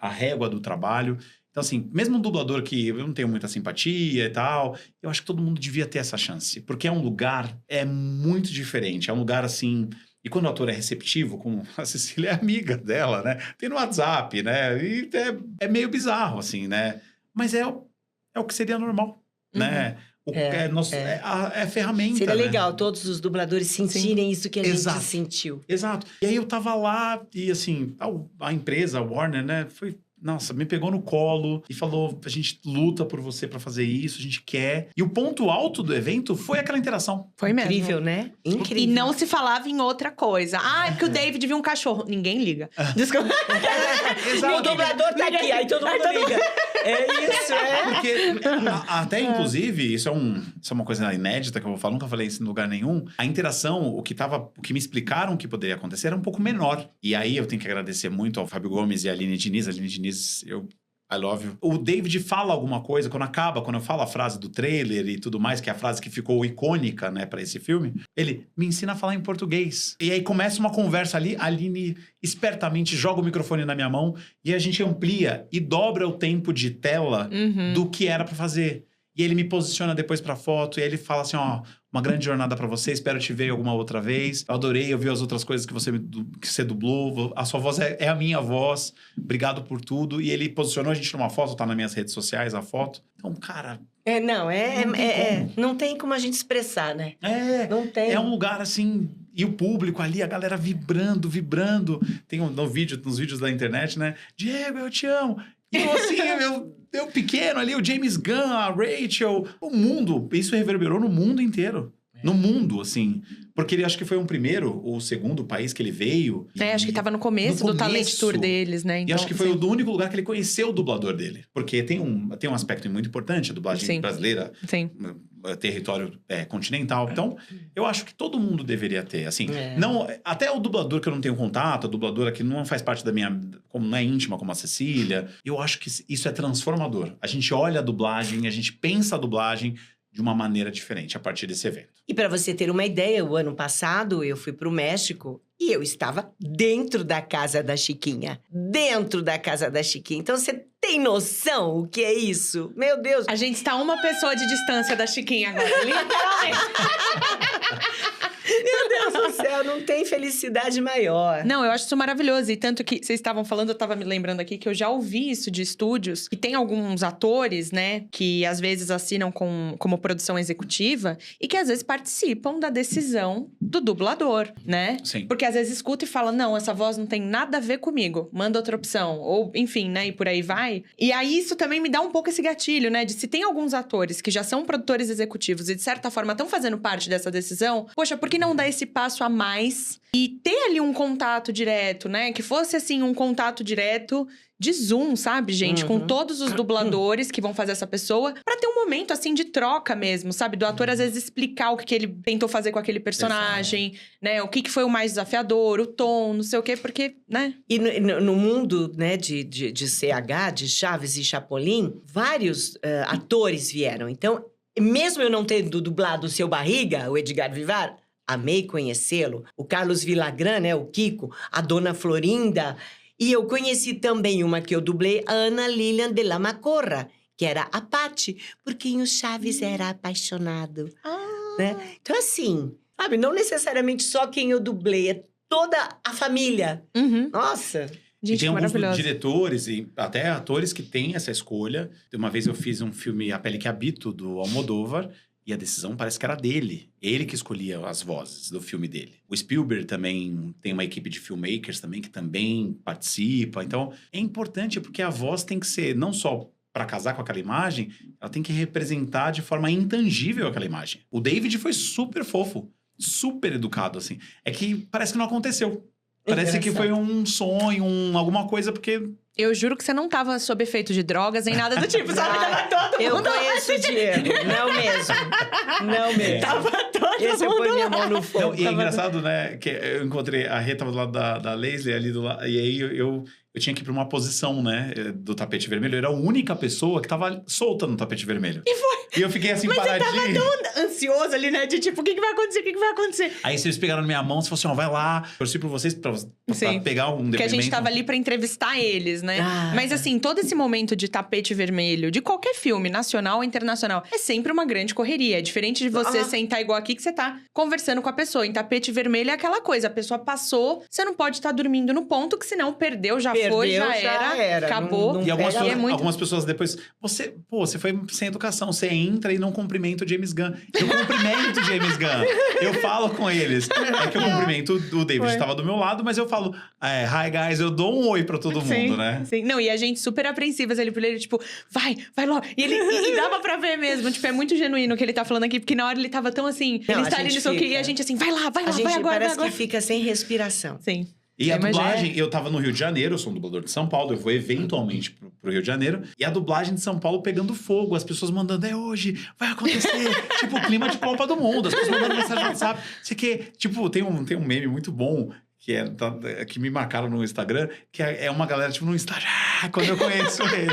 a régua do trabalho. Então, assim, mesmo um dublador que eu não tenho muita simpatia e tal, eu acho que todo mundo devia ter essa chance. Porque é um lugar muito diferente. É um lugar, assim... E quando o ator é receptivo, como a Cecília é amiga dela, né? Tem no WhatsApp, né? E é meio bizarro, assim, né? Mas é o que seria normal, né? É ferramenta, seria legal todos os dubladores sentirem isso que a gente sentiu. Exato. E aí eu tava lá e, assim, a empresa, a Warner, né? Me pegou no colo e falou, a gente luta por você pra fazer isso, a gente quer. E o ponto alto do evento foi aquela interação. Foi mesmo. Incrível, né? Incrível. E não se falava em outra coisa. Ah, é porque o David viu um cachorro. Ninguém liga. Desculpa. Exato. O dublador tá aqui, aí todo mundo liga. É isso, Porque até, inclusive, isso é uma coisa inédita que eu vou falar, nunca falei isso em lugar nenhum. A interação, o que me explicaram que poderia acontecer era um pouco menor. E aí eu tenho que agradecer muito ao Fábio Gomes e a Aline Diniz. I love you. O David fala alguma coisa, quando eu falo a frase do trailer e tudo mais, que é a frase que ficou icônica, né, pra esse filme, ele me ensina a falar em português. E aí começa uma conversa ali, a Aline espertamente joga o microfone na minha mão e a gente amplia e dobra o tempo de tela do que era pra fazer. E ele me posiciona depois pra foto e ele fala assim, ó, uma grande jornada pra você, espero te ver alguma outra vez. Eu adorei, eu vi as outras coisas que você dublou, a sua voz é a minha voz, obrigado por tudo. E ele posicionou a gente numa foto, tá nas minhas redes sociais a foto. Então, cara... não tem como a gente expressar, né? Não tem. É um lugar assim... E o público ali, a galera vibrando. Tem nos vídeos da internet, né? Diego, eu te amo. E eu assim, eu pequeno ali, o James Gunn, a Rachel, o mundo, isso reverberou no mundo inteiro. No mundo, assim. Porque ele acho que foi o segundo país que ele veio. Acho que tava no começo do Talent Tour deles, né? Então, e acho que foi o único lugar que ele conheceu o dublador dele. Porque tem um aspecto muito importante, a dublagem brasileira. Sim. Território continental. Então, eu acho que todo mundo deveria ter, assim. Não, até o dublador que eu não tenho contato, a dubladora que não faz parte da minha... Como não é íntima, como a Cecília. Eu acho que isso é transformador. A gente olha a dublagem, a gente pensa a dublagem de uma maneira diferente a partir desse evento. E para você ter uma ideia, o ano passado eu fui pro México e eu estava dentro da casa da Chiquinha. Dentro da casa da Chiquinha. Então você tem noção o que é isso? Meu Deus! A gente está uma pessoa de distância da Chiquinha agora, literalmente. Meu Deus do céu, não tem felicidade maior. Não, eu acho isso maravilhoso. E tanto que vocês estavam falando, eu tava me lembrando aqui que eu já ouvi isso de estúdios. E tem alguns atores, né, que às vezes assinam como produção executiva e que às vezes participam da decisão do dublador, né? Sim. Porque às vezes escuta e fala, não, essa voz não tem nada a ver comigo. Manda outra opção. Ou, enfim, né, e por aí vai. E aí isso também me dá um pouco esse gatilho, né? De se tem alguns atores que já são produtores executivos e de certa forma estão fazendo parte dessa decisão, poxa, por que não dar esse passo a mais e ter ali um contato direto, né? Que fosse, assim, um contato direto de Zoom, sabe, gente? Com todos os dubladores que vão fazer essa pessoa. Pra ter um momento, assim, de troca mesmo, sabe? Do ator, às vezes, explicar o que ele tentou fazer com aquele personagem, né? O que foi o mais desafiador, o tom, não sei o quê. Porque, né? E no mundo, né, de CH, de Chaves e Chapolin, vários atores vieram. Então, mesmo eu não tendo dublado o Seu Barriga, o Edgar Vivar, amei conhecê-lo. O Carlos Villagrán, né, o Kiko, a Dona Florinda. E eu conheci também uma que eu dublei, a Ana Lilian de la Macorra, que era a Patty, por quem o Chaves era apaixonado. Né? Então, assim, sabe, não necessariamente só quem eu dublei, é toda a família. Uhum. Nossa! E Gente, tem alguns maravilhoso. diretores e até atores que têm essa escolha. Uma vez eu fiz um filme A Pele que Habito, do Almodóvar, e a decisão parece que era dele. Ele que escolhia as vozes do filme dele. O Spielberg também tem uma equipe de filmmakers também que também participa. Então, é importante porque a voz tem que ser não só para casar com aquela imagem, ela tem que representar de forma intangível aquela imagem. O David foi super fofo, super educado, assim. É que parece que não aconteceu. Parece que foi um sonho, alguma coisa, porque... Eu juro que você não tava sob efeito de drogas nem nada do tipo, sabe? Tava todo Eu mundo... conheço o Diego, não mesmo. Não mesmo. Tava todo Esse eu mundo... ponho minha mão no fogo. Não, e é engraçado, né? Que eu encontrei a Rê, tava do lado da Leslie ali do lado. E aí eu tinha que ir pra uma posição, né? Do tapete vermelho. Eu era a única pessoa que tava solta no tapete vermelho. E foi. E eu fiquei assim, Mas paradinho. você tava tão ansioso ali, né? De tipo, o que vai acontecer? O que vai acontecer? Aí vocês pegaram na minha mão, você falou assim, ó, vai lá. Torci por vocês pra Sim. pegar um depoimento. Que a gente tava ali pra entrevistar eles, né? Mas assim, todo esse momento de tapete vermelho, de qualquer filme, nacional ou internacional, é sempre uma grande correria. É diferente de você sentar igual aqui, que você tá conversando com a pessoa. Em tapete vermelho é aquela coisa, a pessoa passou, você não pode estar dormindo no ponto, que senão perdeu, já foi, já era. Acabou. Não E pega algumas pessoas depois... Você foi sem educação. Você entra e não cumprimenta o James Gunn. Eu cumprimento o James Gunn. Eu falo com eles. É que eu cumprimento o David. Estava do meu lado, mas eu falo... Hi, guys. Eu dou um oi pra todo mundo, né? Sim. Não, e a gente super apreensivas ali por ele, tipo... Vai logo. E ele e dava pra ver mesmo. Tipo, é muito genuíno o que ele tá falando aqui. Porque na hora ele tava tão assim... Não, ele a está ali gente nisso aqui. E fica. a gente assim... Vai lá, A gente vai agora, parece vai agora. que fica sem respiração. Sim. E a Mas dublagem, eu tava no Rio de Janeiro, eu sou um dublador de São Paulo, eu vou eventualmente pro Rio de Janeiro, e a dublagem de São Paulo pegando fogo, as pessoas mandando, é hoje, vai acontecer, tipo, clima de Copa do Mundo, as pessoas mandando mensagem no WhatsApp, sei que, tipo, tem um meme muito bom, que me marcaram no Instagram, que é uma galera, tipo, no Instagram, quando eu conheço ele.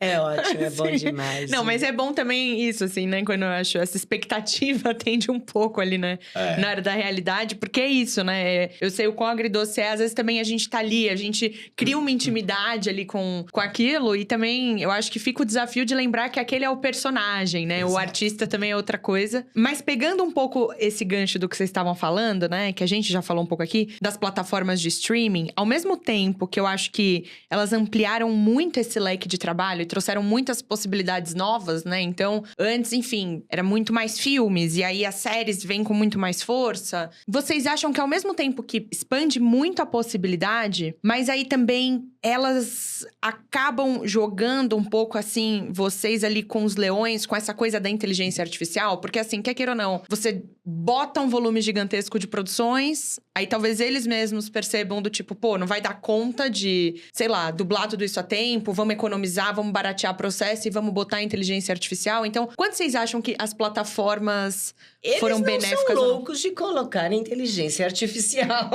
É ótimo, é bom Sim. demais. Não, mas é bom também isso, assim, né? Quando eu acho essa expectativa atende um pouco ali, né? Na hora da realidade, porque é isso, né? Eu sei o quão agridoce é, às vezes também a gente tá ali, a gente cria uma intimidade ali com aquilo, e também eu acho que fica o desafio de lembrar que aquele é o personagem, né? Exato. O artista também é outra coisa. Mas pegando um pouco esse gancho do que vocês estavam falando, né? Que a gente já falou um pouco aqui, das plataformas de streaming, ao mesmo tempo que eu acho que elas ampliaram muito esse leque de trabalho e trouxeram muitas possibilidades novas, né? Então, antes, enfim, era muito mais filmes, e aí as séries vêm com muito mais força. Vocês acham que ao mesmo tempo que expande muito a possibilidade, mas aí também elas acabam jogando um pouco, assim, vocês ali com os leões, com essa coisa da inteligência artificial? Porque, assim, quer queira ou não, você bota um volume gigantesco de produções, aí talvez eles mesmos percebam do tipo, pô, não vai dar conta de, sei lá, dublar tudo isso a tempo, vamos economizar, vamos baratear processo e vamos botar inteligência artificial. Então, quanto vocês acham que as plataformas foram benéficas? Eles não ou são não? loucos de colocar inteligência artificial.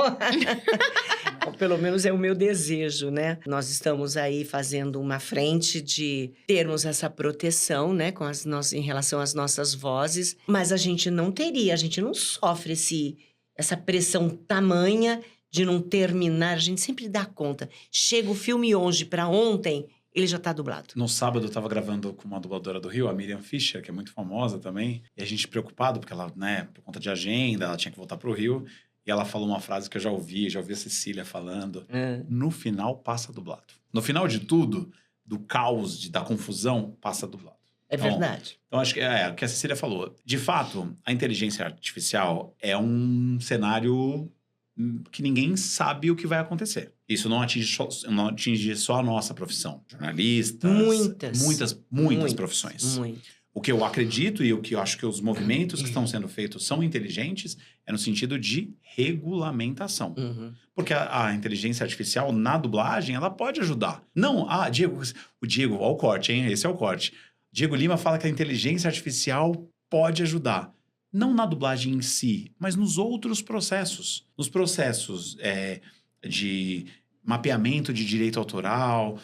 Ou pelo menos é o meu desejo, né? Nós estamos aí fazendo uma frente de termos essa proteção, né? Em relação às nossas vozes. Mas a gente não sofre essa pressão tamanha de não terminar. A gente sempre dá conta. Chega o filme hoje para ontem, ele já tá dublado. No sábado eu tava gravando com uma dubladora do Rio, a Miriam Fischer, que é muito famosa também. E a gente preocupado, porque ela, né, por conta de agenda, ela tinha que voltar pro Rio. E ela falou uma frase que eu já ouvi a Cecília falando. No final, passa dublado. No final de tudo, do caos, da confusão, passa dublado. É verdade. Então, acho que é o que a Cecília falou. De fato, a inteligência artificial é um cenário que ninguém sabe o que vai acontecer. Isso não atinge só a nossa profissão. Jornalistas. Muitas profissões. Muito. O que eu acredito e o que eu acho que os movimentos que estão sendo feitos são inteligentes é no sentido de regulamentação. Porque a inteligência artificial na dublagem, ela pode ajudar. Não, o Diego, ó o corte, hein? Esse é o corte. Diego Lima fala que a inteligência artificial pode ajudar. Não na dublagem em si, mas nos outros processos. Nos processos de mapeamento de direito autoral,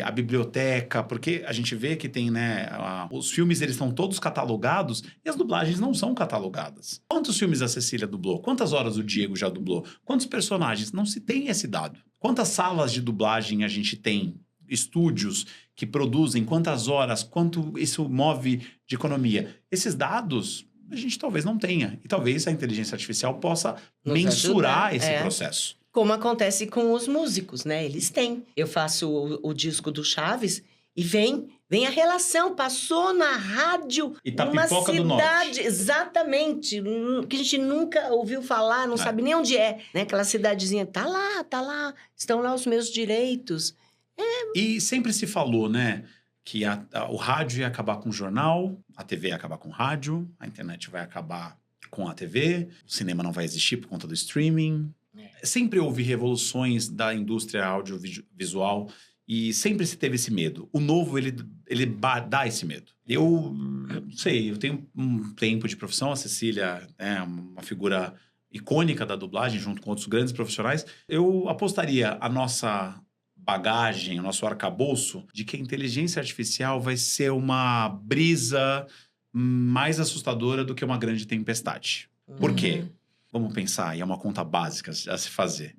a biblioteca, porque a gente vê que tem, né, os filmes eles estão todos catalogados e as dublagens não são catalogadas. Quantos filmes a Cecília dublou? Quantas horas o Diego já dublou? Quantos personagens? Não se tem esse dado. Quantas salas de dublagem a gente tem? Estúdios que produzem? Quantas horas? Quanto isso move de economia? Esses dados a gente talvez não tenha. E talvez a inteligência artificial possa mensurar esse processo. Como acontece com os músicos, né? Eles têm. Eu faço o disco do Chaves e vem a relação. Passou na rádio Itapipoca do Norte. Exatamente. Que a gente nunca ouviu falar, não sabe nem onde é. Né? Aquela cidadezinha, tá lá. Estão lá os meus direitos. E sempre se falou, né? Que o rádio ia acabar com o jornal, a TV ia acabar com o rádio, a internet vai acabar com a TV, o cinema não vai existir por conta do streaming. Sempre houve revoluções da indústria audiovisual e sempre se teve esse medo. O novo, ele dá esse medo. Eu não sei, eu tenho um tempo de profissão, a Cecília é uma figura icônica da dublagem, junto com outros grandes profissionais. Eu apostaria a nossa bagagem, o nosso arcabouço, de que a inteligência artificial vai ser uma brisa mais assustadora do que uma grande tempestade. Por quê? Vamos pensar, e é uma conta básica a se fazer.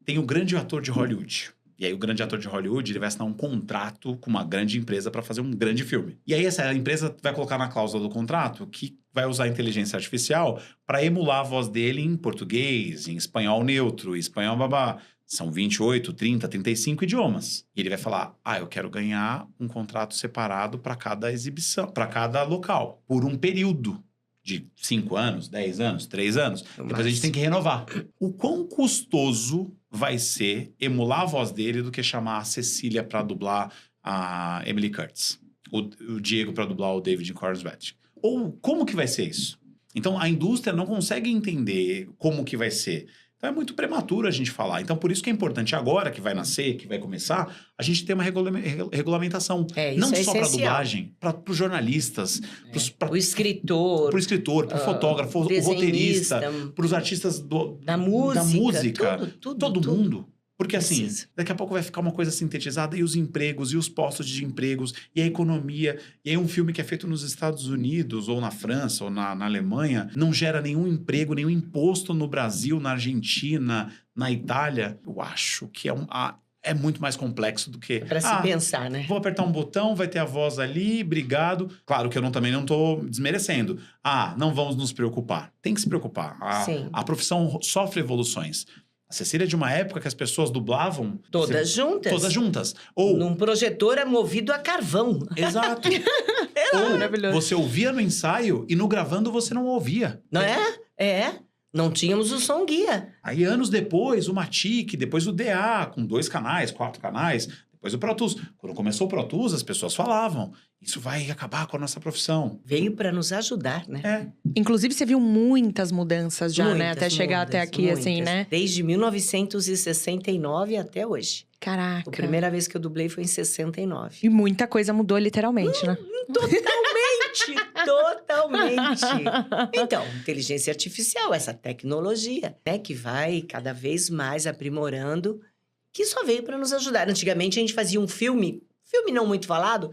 Tem o grande ator de Hollywood. E aí o grande ator de Hollywood, ele vai assinar um contrato com uma grande empresa para fazer um grande filme. E aí essa empresa vai colocar na cláusula do contrato que vai usar a inteligência artificial para emular a voz dele em português, em espanhol neutro, espanhol babá. São 28, 30, 35 idiomas. E ele vai falar, eu quero ganhar um contrato separado para cada exibição, para cada local, por um período de 5 anos, 10 anos, 3 anos. Depois a gente tem que renovar. O quão custoso vai ser emular a voz dele do que chamar a Cecília para dublar a Emily Curtis, o Diego para dublar o David Cornswet. Ou como que vai ser isso? Então a indústria não consegue entender como que vai ser. Então é muito prematuro a gente falar. Então por isso que é importante agora que vai nascer, que vai começar, a gente ter uma regulamentação. Não só para dublagem, para os jornalistas, o escritor. Para o escritor, para o fotógrafo, o roteirista, para os artistas da música. Todo mundo. Porque assim, daqui a pouco vai ficar uma coisa sintetizada e os empregos, e os postos de empregos, e a economia. E aí um filme que é feito nos Estados Unidos, ou na França, ou na Alemanha, não gera nenhum emprego, nenhum imposto no Brasil, na Argentina, na Itália. Eu acho que é muito mais complexo do que... Para se pensar, né? Vou apertar um botão, vai ter a voz ali, obrigado. Claro que eu também não estou desmerecendo. Não vamos nos preocupar. Tem que se preocupar. A profissão sofre evoluções. A Cecília é de uma época que as pessoas dublavam... Todas juntas. Ou... num projetor movido a carvão. Exato. Ou você ouvia no ensaio e no gravando você não ouvia. Não é? Não tínhamos o som guia. Aí anos depois, o Matic, depois o DA, com 2 canais, 4 canais... Depois o Pro Tools. Quando começou o Pro Tools, as pessoas falavam, isso vai acabar com a nossa profissão. Veio para nos ajudar, né? É. Inclusive, você viu muitas mudanças já, né? Muitas, Até chegar até aqui, muitas. assim, né? Desde 1969 até hoje. Caraca. A primeira vez que eu dublei foi em 69. E muita coisa mudou, literalmente, né? Totalmente! Então, inteligência artificial, essa tecnologia, né? Que vai cada vez mais aprimorando, que só veio para nos ajudar. Antigamente, a gente fazia um filme não muito falado,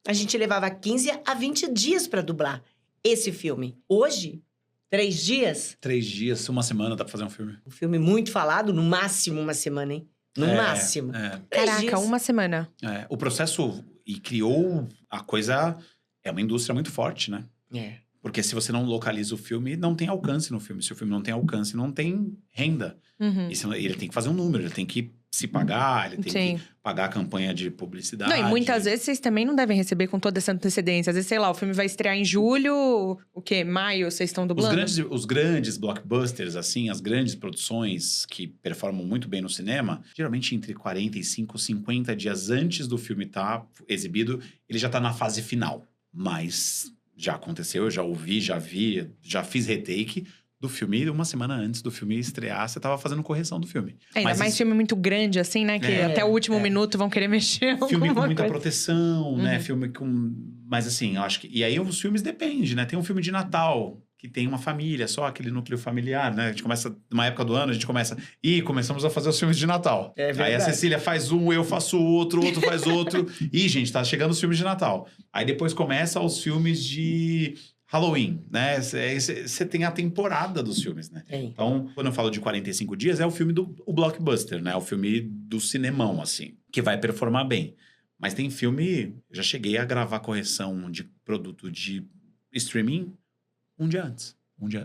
a gente levava 15 a 20 dias para dublar esse filme. Hoje, 3 dias. 3 dias, 1 semana dá pra fazer um filme. Um filme muito falado, no máximo 1 semana, hein? No máximo. 3 Caraca, dias. 1 semana. O processo, e criou a coisa, é uma indústria muito forte, né? É. Porque se você não localiza o filme, não tem alcance no filme. Se o filme não tem alcance, não tem renda. Uhum. E ele tem que fazer um número, ele tem que se pagar, ele tem Sim. que pagar a campanha de publicidade. Não, e muitas vezes vocês também não devem receber com toda essa antecedência. Às vezes, sei lá, o filme vai estrear em julho, o quê? Maio, vocês estão dublando? Os grandes blockbusters, assim, as grandes produções que performam muito bem no cinema, geralmente entre 45 e 50 dias antes do filme estar exibido, ele já tá na fase final. Mas já aconteceu, eu já ouvi, já vi, já fiz retake do filme 1 semana antes do filme estrear, você tava fazendo correção do filme. Ainda Mas mais filme muito grande, assim, né? Que até o último minuto vão querer mexer. filme com alguma muita coisa. proteção, né? Filme com... Mas assim, eu acho que... E aí os filmes dependem, né? Tem um filme de Natal, que tem uma família, só aquele núcleo familiar, né? A gente começa... Numa época do ano, a gente começa... E começamos a fazer os filmes de Natal. É verdade. Aí a Cecília faz um, eu faço outro, outro faz outro. E, gente, tá chegando os filmes de Natal. Aí depois começa os filmes de... Halloween, né? Você tem a temporada dos filmes, né? Tem. Então, quando eu falo de 45 dias, é o filme o blockbuster, né? O filme do cinemão, assim, que vai performar bem. Mas tem filme... Já cheguei a gravar correção de produto de streaming um dia antes.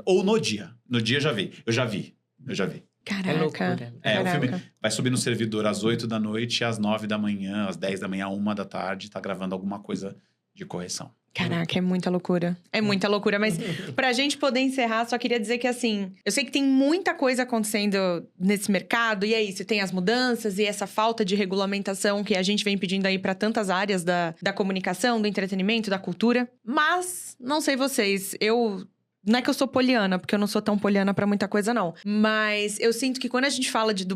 Ou no dia. No dia eu já vi. Eu já vi. Caraca. É loucura. O Caraca. filme vai subir no servidor às 8 da noite, às 9 da manhã, às 10 da manhã, 1 da tarde, tá gravando alguma coisa de correção. Caraca, é muita loucura. É muita loucura, mas pra gente poder encerrar, só queria dizer que assim, eu sei que tem muita coisa acontecendo nesse mercado, e é isso, tem as mudanças e essa falta de regulamentação que a gente vem pedindo aí pra tantas áreas da comunicação, do entretenimento, da cultura. Mas, não sei vocês, não é que eu sou poliana, porque eu não sou tão poliana pra muita coisa, não. Mas eu sinto que quando a gente fala de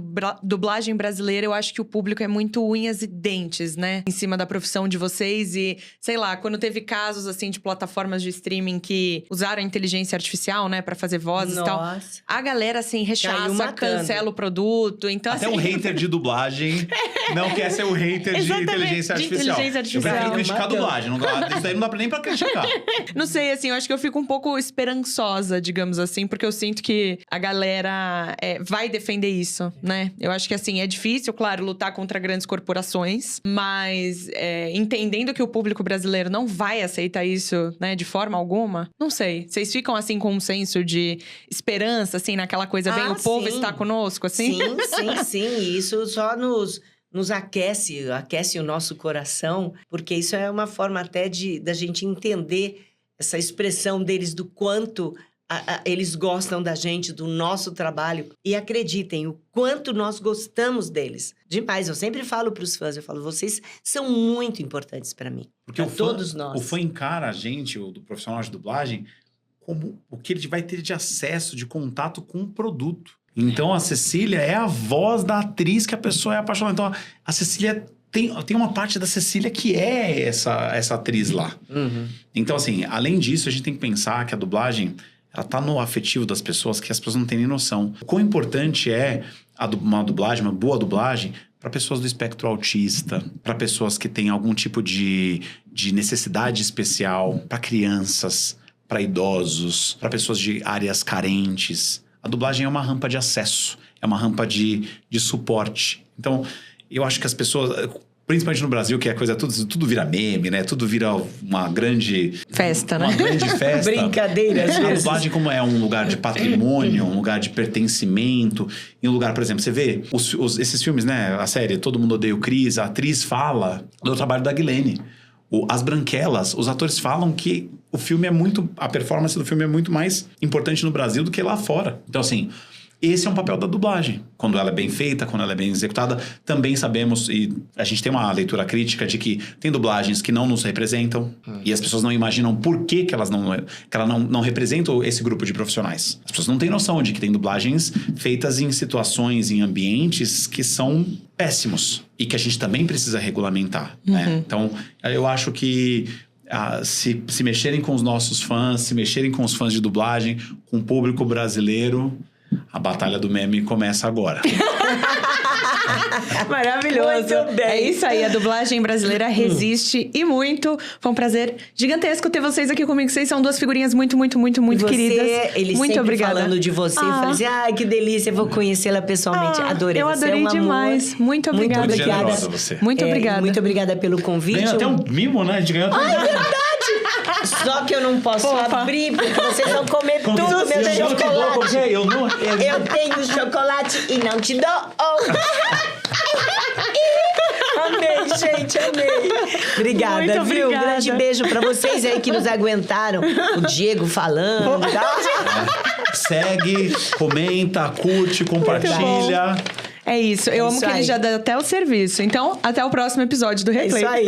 dublagem brasileira, eu acho que o público é muito unhas e dentes, né? Em cima da profissão de vocês e, sei lá, quando teve casos, assim, de plataformas de streaming que usaram a inteligência artificial, né? Pra fazer vozes e tal. Nossa. A galera, assim, Caiu rechaça, matando. cancela o produto. Então, Até assim... um hater de dublagem não quer ser o hater de Exatamente, inteligência de artificial. inteligência artificial. Eu prefiro criticar a Matando. dublagem. Isso daí não dá nem pra criticar. Não sei, assim, eu acho que eu fico um pouco esperançosa, digamos assim, porque eu sinto que a galera vai defender isso, né? Eu acho que, assim, é difícil, claro, lutar contra grandes corporações, mas entendendo que o público brasileiro não vai aceitar isso, né, de forma alguma, não sei. Vocês ficam, assim, com um senso de esperança, assim, naquela coisa bem, o povo sim. está conosco, assim? Sim. E isso só nos aquece o nosso coração, porque isso é uma forma até da gente entender essa expressão deles do quanto eles gostam da gente, do nosso trabalho. E acreditem, o quanto nós gostamos deles. Demais, eu sempre falo para os fãs, eu falo, vocês são muito importantes para mim. Porque pra todos nós. O fã encara a gente, o do profissional de dublagem, como o que ele vai ter de acesso, de contato com o produto. Então, a Cecília é a voz da atriz que a pessoa é apaixonada. Então, a Cecília... Tem uma parte da Cecília que é essa atriz lá. Uhum. Então, assim, além disso, a gente tem que pensar que a dublagem, ela tá no afetivo das pessoas, que as pessoas não têm nem noção. O quão importante é uma dublagem, uma boa dublagem, para pessoas do espectro autista, para pessoas que têm algum tipo de necessidade especial, para crianças, para idosos, para pessoas de áreas carentes. A dublagem é uma rampa de acesso, é uma rampa de suporte. Então, eu acho que as pessoas, principalmente no Brasil, que é coisa, tudo vira meme, né? Tudo vira uma grande... Festa, né? Uma grande festa. Brincadeira, às A vezes. dublagem, como é um lugar de patrimônio, um lugar de pertencimento, e um lugar, por exemplo, você vê esses filmes, né? A série Todo Mundo Odeia o Chris, a atriz fala do trabalho da Guilene. As Branquelas, os atores falam que a performance do filme é muito mais importante no Brasil do que lá fora. Então, assim... esse é um papel da dublagem. Quando ela é bem feita, quando ela é bem executada, também sabemos, e a gente tem uma leitura crítica de que tem dublagens que não nos representam, e as pessoas não imaginam por que elas não representam esse grupo de profissionais. As pessoas não têm noção de que tem dublagens feitas em situações, em ambientes que são péssimos, e que a gente também precisa regulamentar, né? Então, eu acho que se mexerem com os nossos fãs, se mexerem com os fãs de dublagem, com o público brasileiro, a batalha do meme começa agora. Maravilhoso. Muito bem. É isso aí, a dublagem brasileira resiste e muito. Foi um prazer gigantesco ter vocês aqui comigo. Vocês são duas figurinhas muito queridas. Ele muito sempre obrigada. falando de você. Eu falei assim, ai, que delícia, eu vou conhecê-la pessoalmente. Adorei. Eu Você é adorei um amor. demais. Muito obrigada. Muito Muito obrigada. generosa você. Muito obrigada. Muito obrigada pelo convite. Ganhou até um mimo, né? A gente ganhou até um mimo. Só que eu não posso Fofa. abrir, porque vocês vão comer tudo, meu chocolate. Eu tenho chocolate e não te dou. Amei, gente, amei. Obrigada, Muito viu? obrigada. Grande beijo pra vocês aí que nos aguentaram. O Diego falando. Segue, comenta, curte, compartilha. É isso. Eu amo isso que ele aí. já dá até o serviço. Então, até o próximo episódio do É Replay. isso aí.